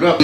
it up.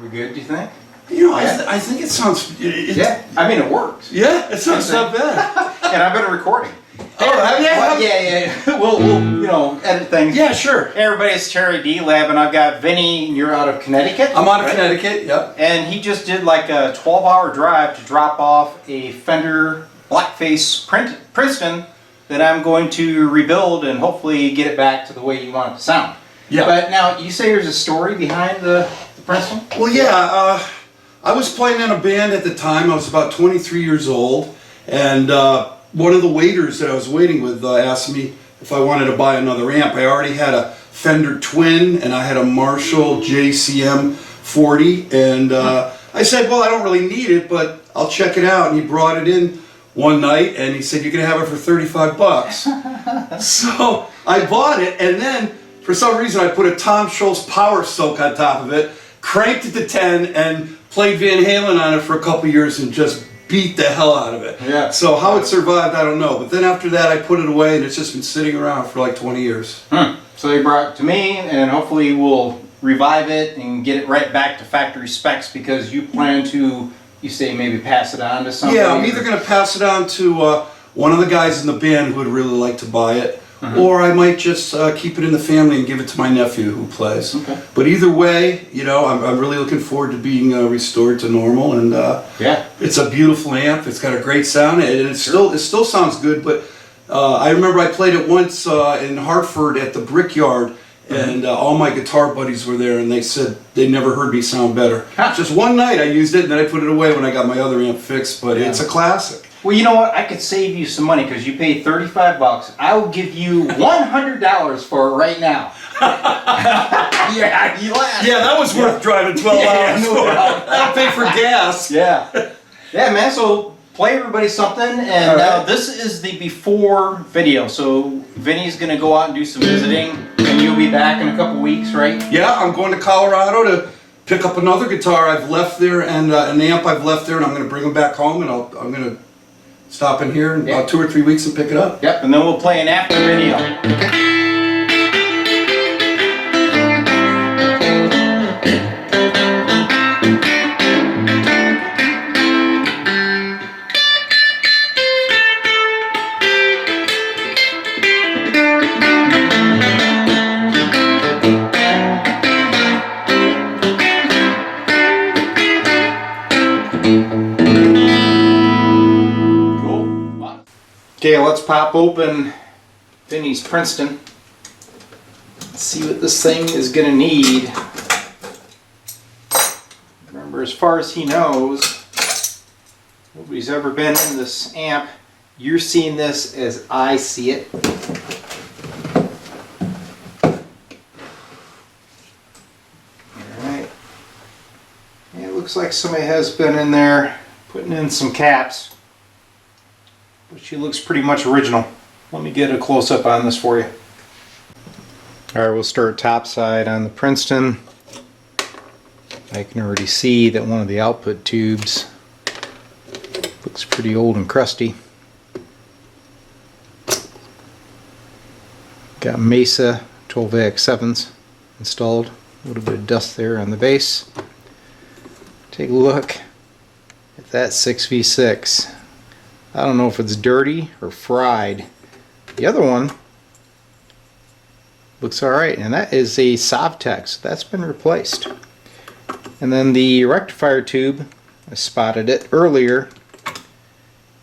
We good, do you think? You know, I think it sounds... Yeah, I mean, it works. Yeah, it sounds not bad. And I've been recording. Oh, have you? Well, yeah. We'll, you know, edit things. Yeah, sure. Hey, everybody, it's Terry D Lab, and I've got Vinnie, and you're out of Connecticut. I'm out of Connecticut, yep. And he just did like a 12-hour drive to drop off a Fender Blackface Princeton that I'm going to rebuild and hopefully get it back to the way you want it to sound. Yeah. But now, you say there's a story behind the Princeton? Well, yeah, I was playing in a band at the time. I was about 23 years old, and one of the waiters that I was waiting with asked me if I wanted to buy another amp. I already had a Fender Twin, and I had a Marshall JCM 40, and I said, well, I don't really need it, but I'll check it out. And he brought it in one night, and he said, you can have it for 35 bucks. So I bought it, and then for some reason I put a Tom Scholz Power Soak on top of it, cranked it to 10, and played Van Halen on it for a couple years and just beat the hell out of it. Yeah. So how it survived, I don't know. But then after that, I put it away, and it's just been sitting around for like 20 years. So you brought it to me, and hopefully we'll revive it and get it right back to factory specs, because you plan to, you say, maybe pass it on to somebody? Yeah, I'm either going to pass it on to one of the guys in the band who would really like to buy it, or I might just keep it in the family and give it to my nephew who plays. Okay. But either way, you know, I'm really looking forward to being restored to normal, and Yeah. it's a beautiful amp. It's got a great sound, and it still sounds good. But I remember I played it once in Hartford at the Brickyard, and all my guitar buddies were there, and they said they never heard me sound better. Just one night I used it, and then I put it away when I got my other amp fixed. But it's a classic. Well, you know what? I could save you some money because you paid 35 bucks. I will give you $100 for it right now. Yeah, you laugh. Yeah, that was worth driving 12 hours no for. doubt. I'll pay for gas. Yeah. Yeah, man. So play everybody something. And this is the before video. So Vinny's going to go out and do some visiting. And you'll be back in a couple weeks, right? Yeah, I'm going to Colorado to pick up another guitar I've left there, and an amp I've left there, and I'm going to bring them back home, and I'm going to stop in here in about 2 or 3 weeks and pick it up. Yep, and then we'll play an after video. Okay, let's pop open Vinnie's Princeton. Let's see what this thing is going to need. Remember, as far as he knows, nobody's ever been in this amp. You're seeing this as I see it. Alright. It looks like somebody has been in there putting in some caps. But she looks pretty much original. Let me get a close-up on this for you. Alright, we'll start top side on the Princeton. I can already see that one of the output tubes looks pretty old and crusty. Got Mesa 12AX7s installed. A little bit of dust there on the base. Take a look at that 6V6. I don't know if it's dirty or fried. The other one looks alright, and that is a Sovtech, so that's been replaced. And then the rectifier tube, I spotted it earlier.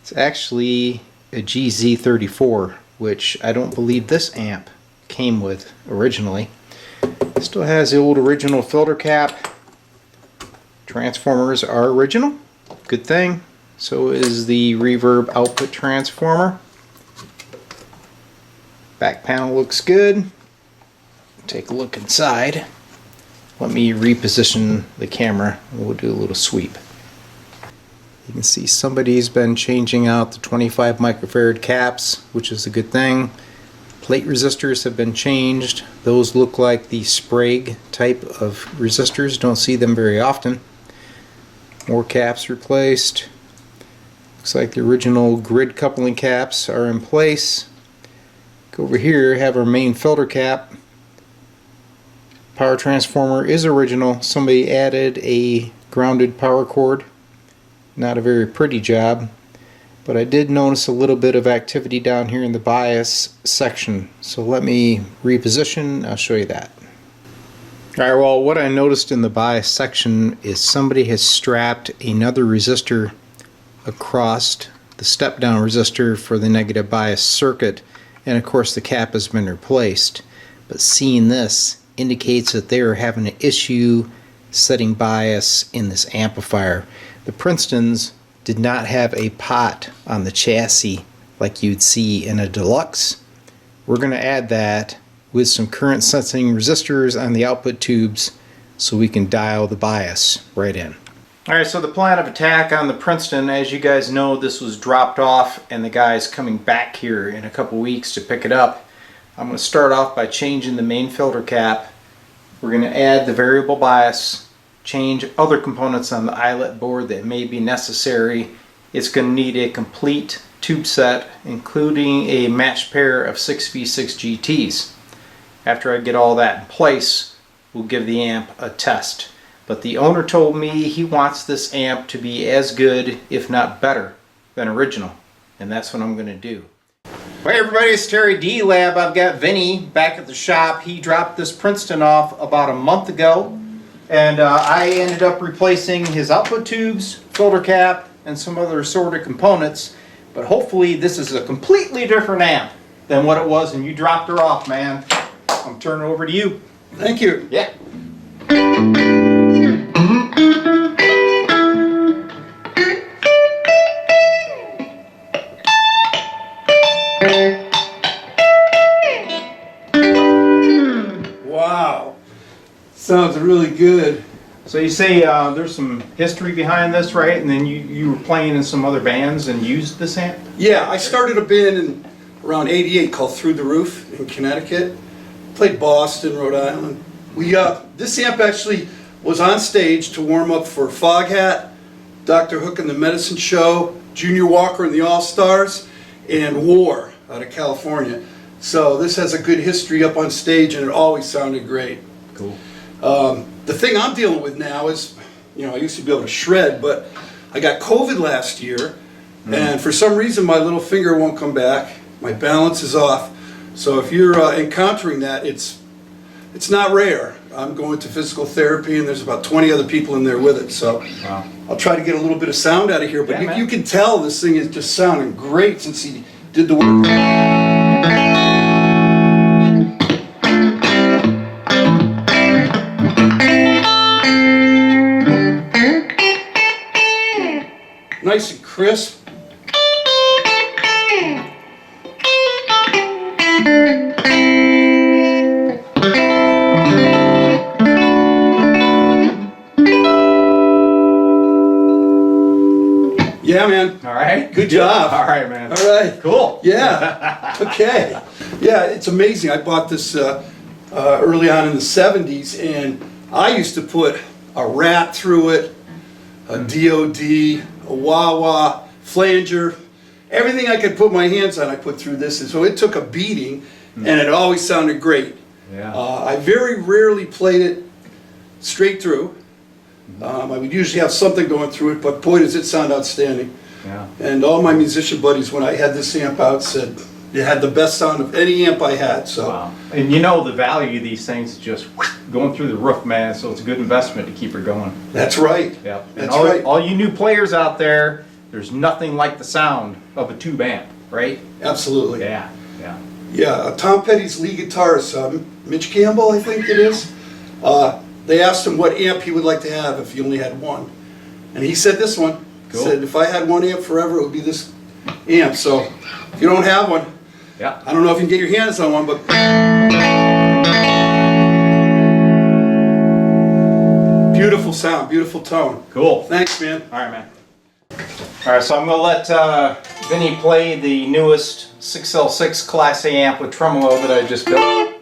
It's actually a GZ34, which I don't believe this amp came with originally. It still has the old original filter cap. Transformers are original, good thing. So is the reverb output transformer. Back panel looks good. Take a look inside. Let me reposition the camera and we'll do a little sweep. You can see somebody's been changing out the 25 microfarad caps, which is a good thing. Plate resistors have been changed. Those look like the Sprague type of resistors. Don't see them very often. More caps replaced. Looks like the original grid coupling caps are in place. Go over here, have our main filter cap. Power transformer is original. Somebody added a grounded power cord. Not a very pretty job, but I did notice a little bit of activity down here in the bias section. So let me reposition, I'll show you that. Alright, well, what I noticed in the bias section is somebody has strapped another resistor across the step down resistor for the negative bias circuit, and of course the cap has been replaced. But seeing this indicates that they are having an issue setting bias in this amplifier. The Princetons did not have a pot on the chassis like you'd see in a deluxe. We're going to add that with some current sensing resistors on the output tubes so we can dial the bias right in. Alright, so the plan of attack on the Princeton, as you guys know, this was dropped off and the guy's coming back here in a couple weeks to pick it up. I'm going to start off by changing the main filter cap. We're going to add the variable bias, change other components on the eyelet board that may be necessary. It's going to need a complete tube set, including a matched pair of 6V6 GTs. After I get all that in place, we'll give the amp a test. But the owner told me he wants this amp to be as good, if not better, than original. And that's what I'm going to do. Hey everybody, it's Terry D Lab. I've got Vinnie back at the shop. He dropped this Princeton off about a month ago. And I ended up replacing his output tubes, filter cap, and some other assorted components. But hopefully this is a completely different amp than what it was when you dropped her off, man. I'm turning it over to you. Thank you. Yeah. Wow. Sounds really good. So you say there's some history behind this, right? And then you were playing in some other bands and used this amp? Yeah, I started a band in around '88 called Through the Roof in Connecticut. Played Boston, Rhode Island. This amp actually was on stage to warm up for Foghat, Dr. Hook and the Medicine Show, Junior Walker and the All-Stars, and War out of California. So this has a good history up on stage, and it always sounded great. Cool. The thing I'm dealing with now is, I used to be able to shred, but I got COVID last year, and for some reason my little finger won't come back. My balance is off. So if you're encountering that, it's not rare. I'm going to physical therapy, and there's about 20 other people in there with it. So Wow. I'll try to get a little bit of sound out of here. But Yeah, you can tell this thing is just sounding great since he did the work. Nice and crisp. Yeah, man. All right. Good job. All right, man. All right. Cool. Yeah. Okay. Yeah, it's amazing. I bought this early on in the 70s, and I used to put a rat through it, a DOD, a wah-wah, flanger, everything I could put my hands on I put through this, and so it took a beating, and it always sounded great. Yeah. I very rarely played it straight through. I would usually have something going through it, but boy does it sound outstanding. Yeah. And all my musician buddies, when I had this amp out, said it had the best sound of any amp I had. So. Wow. And you know the value of these things is just going through the roof, man, so it's a good investment to keep her going. That's right. Yeah. And That's right. all you new players out there, there's nothing like the sound of a tube amp, right? Absolutely. Yeah. Yeah. Yeah, Tom Petty's lead guitarist, Mitch Campbell, I think it is. They asked him what amp he would like to have if he only had one. And he said this one. Cool. He said, if I had one amp forever, it would be this amp. So if you don't have one, Yeah. I don't know if you can get your hands on one, but beautiful sound, beautiful tone. Cool. Thanks, man. All right, man. Alright, so I'm going to let Vinnie play the newest 6L6 Class A amp with tremolo that I just built.